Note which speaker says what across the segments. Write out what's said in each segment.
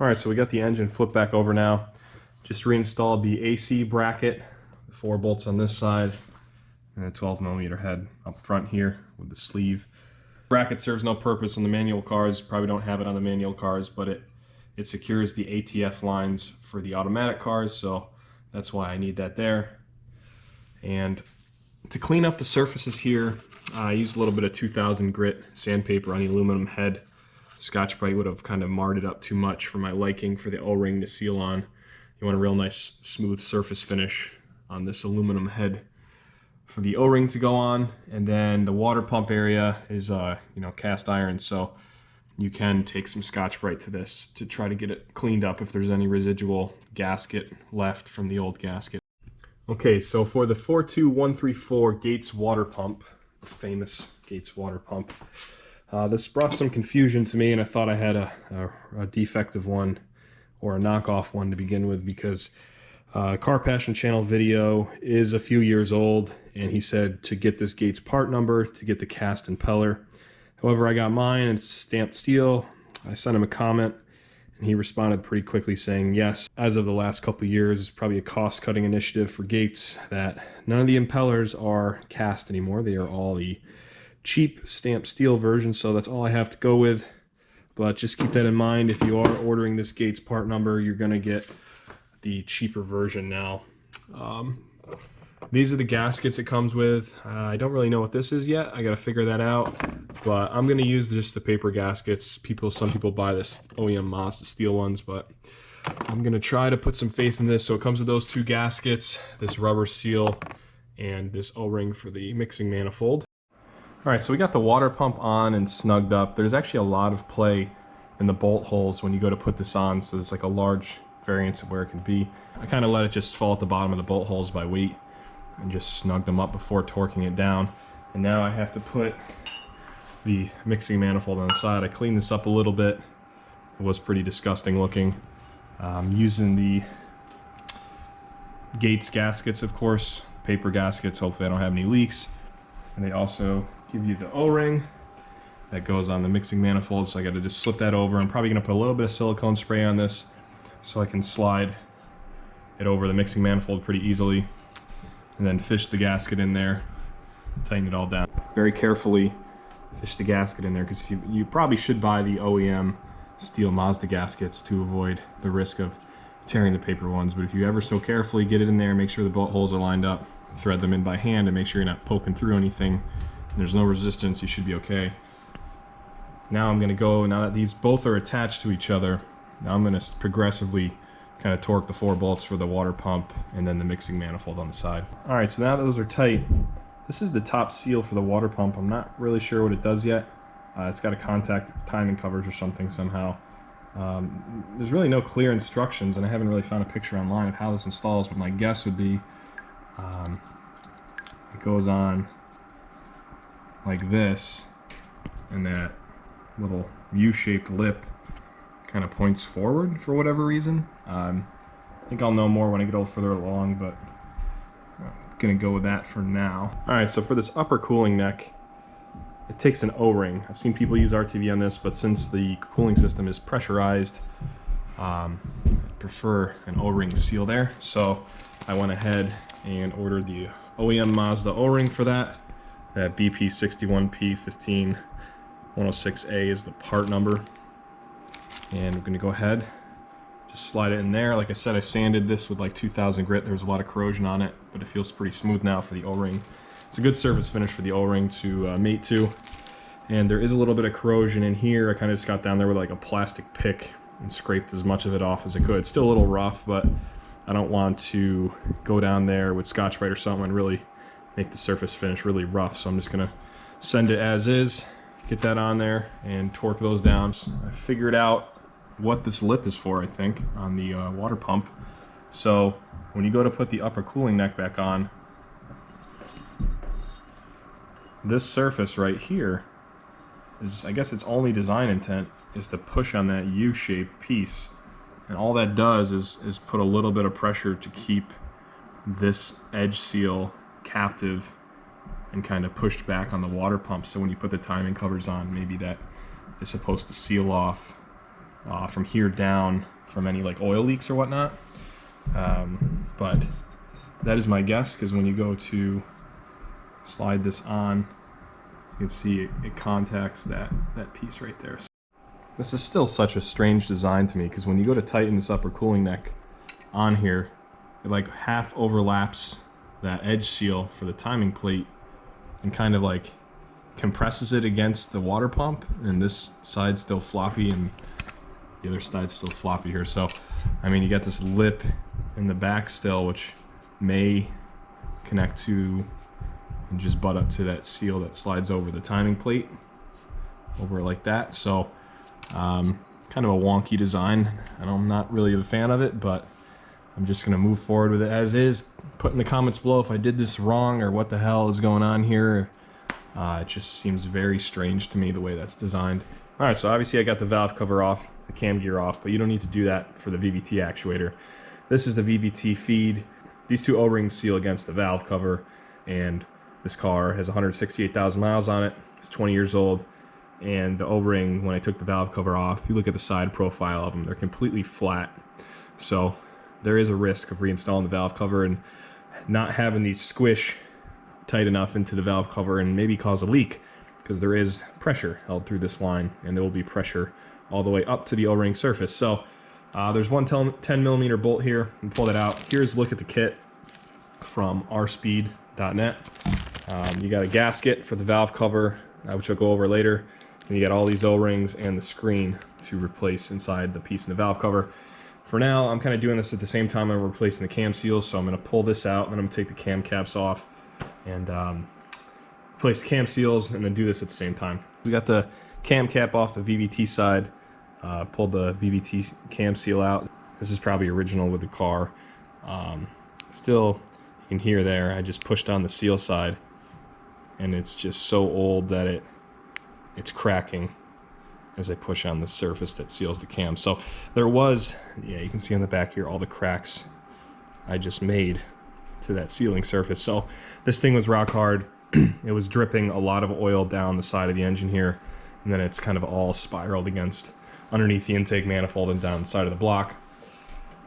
Speaker 1: All right, so we got the engine flipped back over now. Just reinstalled the AC bracket, 4 bolts on this side, and a 12mm head up front here with the sleeve. Bracket serves no purpose on the manual cars. Probably don't have it on the manual cars, but it secures the ATF lines for the automatic cars, so that's why I need that there. And to clean up the surfaces here, I used a little bit of 2000 grit sandpaper on the aluminum head. Scotch-Brite would have kind of marred it up too much for my liking for the O-ring to seal on. You want a real nice smooth surface finish on this aluminum head for the O-ring to go on. And then the water pump area is cast iron, so you can take some Scotch-Brite to this to try to get it cleaned up if there's any residual gasket left from the old gasket. Okay, so for the 42134 Gates water pump, the famous Gates water pump, this brought some confusion to me, and I thought I had a defective one or a knockoff one to begin with, because Car Passion channel video is a few years old, and he said to get this Gates part number to get the cast impeller. However, I got mine and it's stamped steel. I sent him a comment and he responded pretty quickly saying, yes, as of the last couple of years, it's probably a cost-cutting initiative for Gates that none of the impellers are cast anymore. They are all the cheap stamped steel version, so that's all I have to go with. But just keep that in mind. If you are ordering this Gates part number, you're going to get the cheaper version now. These are the gaskets it comes with. I don't really know what this is yet. I got to figure that out. But I'm going to use just the paper gaskets. Some people buy this OEM Mazda steel ones, but I'm going to try to put some faith in this. So it comes with those 2 gaskets, this rubber seal, and this O-ring for the mixing manifold. All right, so we got the water pump on and snugged up. There's actually a lot of play in the bolt holes when you go to put this on, so there's like a large variance of where it can be. I kind of let it just fall at the bottom of the bolt holes by weight and just snugged them up before torquing it down. And now I have to put the mixing manifold on the side. I cleaned this up a little bit. It was pretty disgusting looking. Using the Gates gaskets, of course, paper gaskets. Hopefully I don't have any leaks. And they also give you the O-ring that goes on the mixing manifold, so I got to just slip that over. I'm probably going to put a little bit of silicone spray on this so I can slide it over the mixing manifold pretty easily, and then fish the gasket in there, tighten it all down. Very carefully fish the gasket in there, because you probably should buy the OEM steel Mazda gaskets to avoid the risk of tearing the paper ones. But if you ever so carefully get it in there, make sure the bolt holes are lined up, thread them in by hand, and make sure you're not poking through anything, and there's no resistance, you should be okay. Now I'm going to go, now that these both are attached to each other, now I'm going to progressively kind of torque the 4 bolts for the water pump and then the mixing manifold on the side. All right, so now that those are tight, this is the top seal for the water pump. I'm not really sure what it does yet. It's got to contact timing covers or something somehow. There's really no clear instructions, and I haven't really found a picture online of how this installs, but my guess would be it goes on like this, and that little U-shaped lip kind of points forward for whatever reason. I think I'll know more when I get a little further along, but I'm gonna go with that for now. All right, so for this upper cooling neck, it takes an O-ring. I've seen people use RTV on this, but since the cooling system is pressurized, I prefer an O-ring seal there. So I went ahead and ordered the OEM Mazda O-ring for that. That BP61P15106A is the part number. And we're going to go ahead, just slide it in there. Like I said, I sanded this with like 2000 grit. There was a lot of corrosion on it, but it feels pretty smooth now for the O-ring. It's a good surface finish for the O-ring to mate to. And there is a little bit of corrosion in here. I kind of just got down there with like a plastic pick and scraped as much of it off as I could. It's still a little rough, but I don't want to go down there with Scotch-Brite or something and really make the surface finish really rough. So I'm just going to send it as is, get that on there, and torque those down. I figured out what this lip is for, I think, on the water pump. So when you go to put the upper cooling neck back on, this surface right here is, I guess its only design intent is to push on that U-shaped piece. And all that does is put a little bit of pressure to keep this edge seal captive and kind of pushed back on the water pump. So when you put the timing covers on, maybe that is supposed to seal off from here down from any like oil leaks or whatnot. But that is my guess, because when you go to slide this on, you can see it contacts that piece right there. So this is still such a strange design to me, because when you go to tighten this upper cooling neck on here, it like half overlaps that edge seal for the timing plate and kind of like compresses it against the water pump, and this side's still floppy and the other side's still floppy here. So I mean, you got this lip in the back still, which may connect to and just butt up to that seal that slides over the timing plate over like that. So kind of a wonky design, and I'm not really a fan of it, but I'm just gonna move forward with it as is. Put in the comments below if I did this wrong or what the hell is going on here. It just seems very strange to me the way that's designed. All right, so obviously I got the valve cover off, the cam gear off, but you don't need to do that for the VVT actuator. This is the VVT feed. These two O-rings seal against the valve cover, and this car has 168,000 miles on it. It's 20 years old, and the O-ring, when I took the valve cover off, if you look at the side profile of them, they're completely flat. So there is a risk of reinstalling the valve cover and not having these squish tight enough into the valve cover and maybe cause a leak, because there is pressure held through this line, and there will be pressure all the way up to the O-ring surface. So there's one 10mm bolt here. You pull that out. Here's a look at the kit from rspeed.net. You got a gasket for the valve cover, which I'll go over later, and you got all these O-rings and the screen to replace inside the piece in the valve cover. For now, I'm kind of doing this at the same time I'm replacing the cam seals, so I'm going to pull this out, and then I'm going to take the cam caps off and replace the cam seals, and then do this at the same time. We got the cam cap off the VVT side, pulled the VVT cam seal out. This is probably original with the car. Still, you can hear there, I just pushed on the seal side, and it's just so old that it's cracking as I push on the surface that seals the cam. So there was, yeah, you can see on the back here all the cracks I just made to that sealing surface. So this thing was rock hard. It was dripping a lot of oil down the side of the engine here, and then it's kind of all spiraled against underneath the intake manifold and down the side of the block.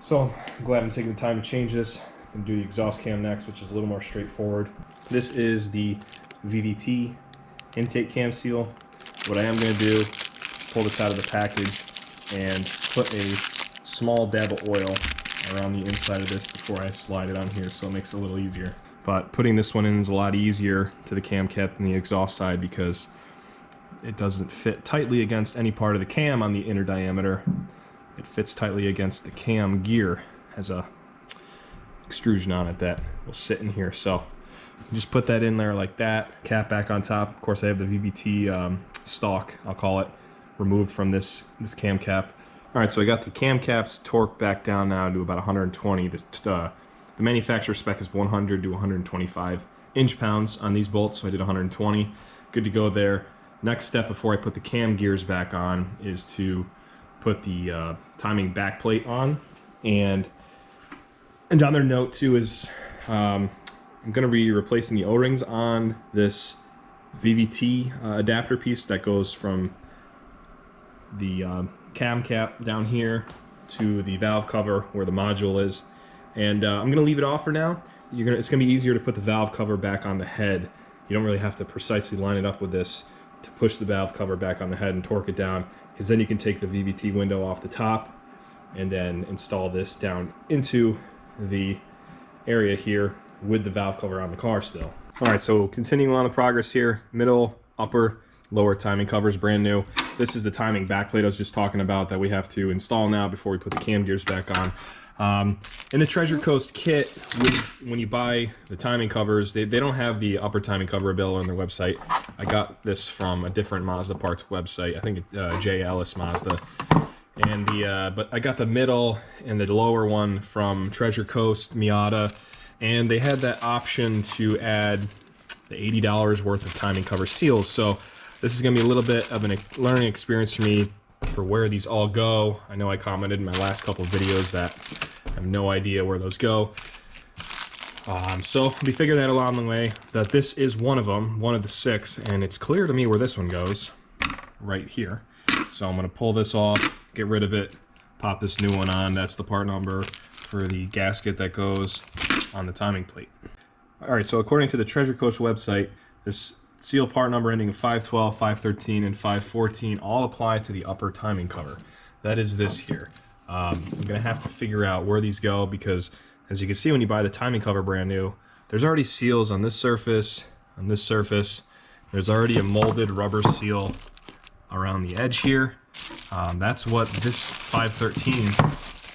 Speaker 1: So I'm glad I'm taking the time to change this. I'm gonna do the exhaust cam next, which is a little more straightforward. This is the VVT intake cam seal. What I am gonna do, pull this out of the package and put a small dab of oil around the inside of this before I slide it on here, so it makes it a little easier. But putting this one in is a lot easier to the cam cap than the exhaust side, because it doesn't fit tightly against any part of the cam on the inner diameter. It fits tightly against the cam gear. Has a extrusion on it that will sit in here. So just put that in there like that, cap back on top. Of course I have the VVT stock, I'll call it, removed from this cam cap. All right, so I got the cam caps torqued back down now to about 120. The manufacturer spec is 100 to 125 inch-pounds on these bolts, so I did 120. Good to go there. Next step before I put the cam gears back on is to put the timing back plate on. And another note too is I'm going to be replacing the O-rings on this VVT adapter piece that goes from the cam cap down here to the valve cover where the module is, and I'm gonna leave it off for now. It's gonna be easier to put the valve cover back on the head. You don't really have to precisely line it up with this to push the valve cover back on the head and torque it down, because then you can take the VVT window off the top and then install this down into the area here with the valve cover on the car still. All right, so continuing on the progress here, middle, upper, lower timing covers, brand new. This is the timing backplate I was just talking about that we have to install now before we put the cam gears back on. In the Treasure Coast kit, when you buy the timing covers, they don't have the upper timing cover available on their website. I got this from a different Mazda parts website, I think J. Ellis Mazda. And but I got the middle and the lower one from Treasure Coast Miata, and they had that option to add the $80 worth of timing cover seals. So this is going to be a little bit of a learning experience for me for where these all go. I know I commented in my last couple of videos that I have no idea where those go. So I'll be figuring that along the way, that this is one of them, one of the 6, and it's clear to me where this one goes, right here. So I'm going to pull this off, get rid of it, pop this new one on. That's the part number for the gasket that goes on the timing plate. All right, so according to the Treasure Coast website, this seal part number ending in 512, 513, and 514 all apply to the upper timing cover. That is this here. I'm gonna have to figure out where these go, because as you can see when you buy the timing cover brand new, there's already seals on this surface, on this surface. There's already a molded rubber seal around the edge here. That's what this 513,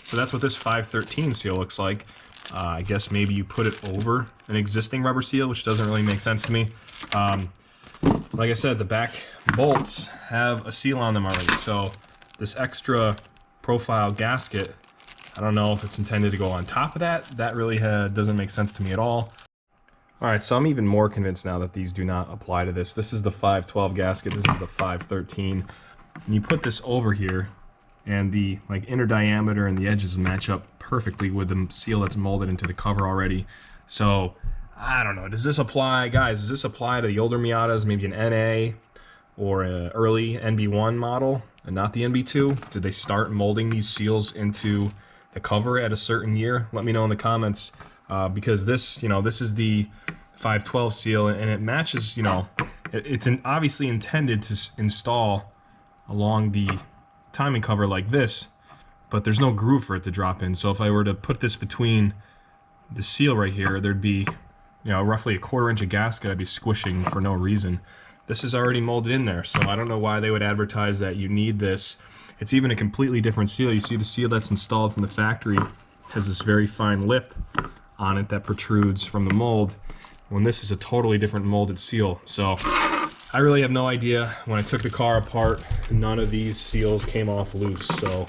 Speaker 1: so that's what this 513 seal looks like. I guess maybe you put it over an existing rubber seal, which doesn't really make sense to me. Like I said, the back bolts have a seal on them already, so this extra profile gasket, I don't know if it's intended to go on top of that. That really doesn't make sense to me at all. All right, so I'm even more convinced now that these do not apply to this. This is the 512 gasket, this is the 513. And you put this over here, and the inner diameter and the edges match up perfectly with the seal that's molded into the cover already. So I don't know, does this apply, guys, does this apply to the older Miatas, maybe an NA or an early NB1 model and not the NB2? Did they start molding these seals into the cover at a certain year? Let me know in the comments, because this, this is the 512 seal, and it matches, it's obviously intended to install along the timing cover like this, but there's no groove for it to drop in. So if I were to put this between the seal right here, there'd be, roughly a 1/4 inch of gasket I'd be squishing for no reason. This is already molded in there, so I don't know why they would advertise that you need this. It's even a completely different seal. You see the seal that's installed from the factory has this very fine lip on it that protrudes from the mold, when this is a totally different molded seal. So I really have no idea. When I took the car apart, none of these seals came off loose. So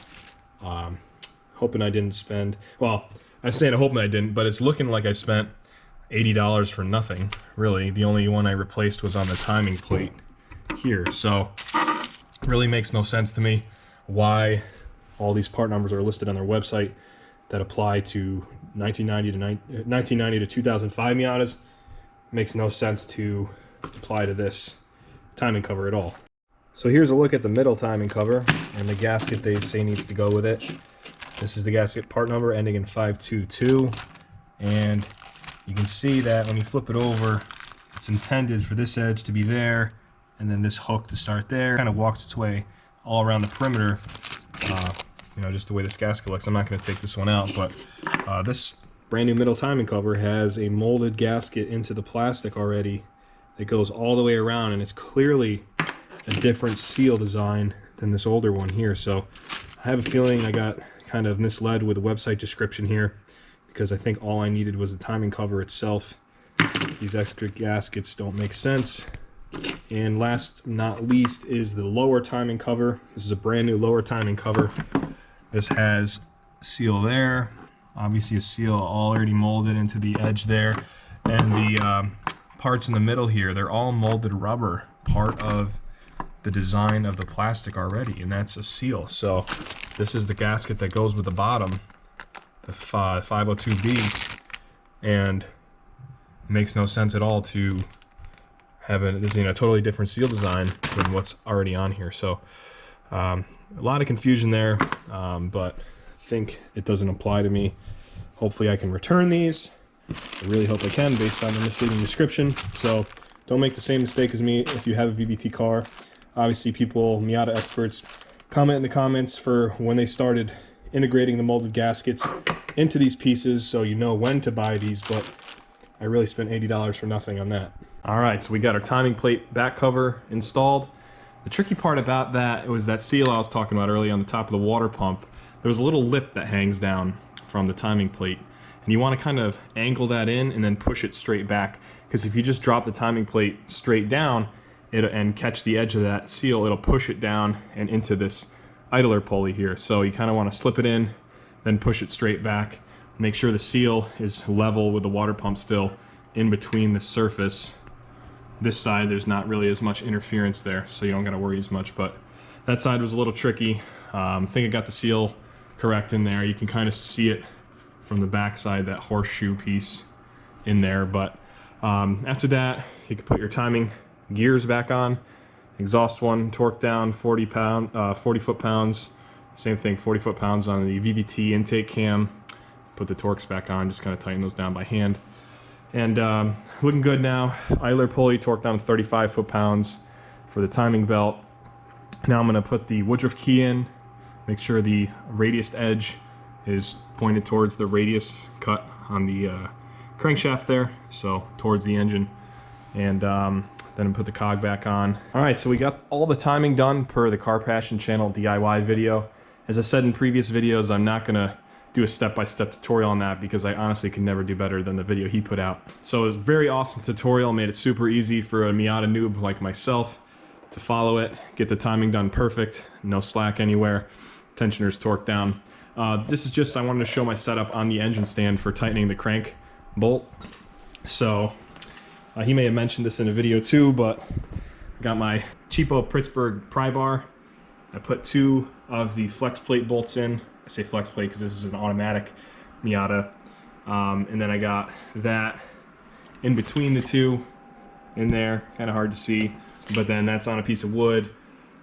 Speaker 1: hoping I didn't spend, well, I'm saying hoping I didn't, but it's looking like I spent $80 for nothing, really. The only one I replaced was on the timing plate here. So it really makes no sense to me why all these part numbers are listed on their website that apply to 1990 to 2005 Miatas. Makes no sense to apply to this timing cover at all. So here's a look at the middle timing cover and the gasket they say needs to go with it. This is the gasket part number ending in 522, and you can see that when you flip it over, it's intended for this edge to be there, and then this hook to start there. It kind of walks its way all around the perimeter, just the way this gasket looks. I'm not going to take this one out, but this brand new middle timing cover has a molded gasket into the plastic already that goes all the way around, and it's clearly a different seal design than this older one here. So I have a feeling I got kind of misled with the website description here, because I think all I needed was the timing cover itself. These extra gaskets don't make sense. And last not least is the lower timing cover. This is a brand new lower timing cover. This has seal there, obviously a seal already molded into the edge there, and the parts in the middle here, they're all molded rubber, part of the design of the plastic already, and that's a seal. So this is the gasket that goes with the bottom, the 502B, and it makes no sense at all to have this totally different seal design than what's already on here. So a lot of confusion there, but I think it doesn't apply to me. Hopefully I can return these. I really hope I can, based on the misleading description. So don't make the same mistake as me if you have a VBT car. Obviously, people, Miata experts, comment in the comments for when they started integrating the molded gaskets into these pieces, so you know when to buy these, but I really spent $80 for nothing on that. All right, so we got our timing plate back cover installed. The tricky part about that was that seal I was talking about earlier on the top of the water pump. There's a little lip that hangs down from the timing plate, and you want to kind of angle that in and then push it straight back, because if you just drop the timing plate straight down and catch the edge of that seal, it'll push it down and into this idler pulley here. So you kind of want to slip it in, then push it straight back. Make sure the seal is level with the water pump still in between the surface. This side, there's not really as much interference there, so you don't got to worry as much, but that side was a little tricky. I think I got the seal correct in there. You can kind of see it from the back side, that horseshoe piece in there, but after that, you can put your timing gears back on, exhaust one, torque down 40 foot-pounds, Same thing, 40 foot-pounds on the VVT intake cam. Put the Torx back on, just kind of tighten those down by hand. And looking good now. Idler pulley torqued down to 35 foot-pounds for the timing belt. Now I'm going to put the Woodruff key in, make sure the radius edge is pointed towards the radius cut on the crankshaft there, so towards the engine. And then put the cog back on. All right, so we got all the timing done per the Car Passion channel DIY video. As I said in previous videos, I'm not gonna do a step-by-step tutorial on that because I honestly could never do better than the video he put out. So it was a very awesome tutorial, made it super easy for a Miata noob like myself to follow it, get the timing done perfect, no slack anywhere, tensioners torqued down. This is just, I wanted to show my setup on the engine stand for tightening the crank bolt. So he may have mentioned this in a video too, but I got my cheapo Pittsburgh pry bar. I put 2 of the flex plate bolts in. I say flex plate because this is an automatic Miata. And then I got that in between the 2 in there, kind of hard to see, but then that's on a piece of wood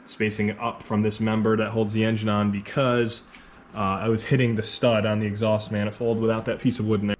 Speaker 1: spacing up from this member that holds the engine on because I was hitting the stud on the exhaust manifold without that piece of wood in there.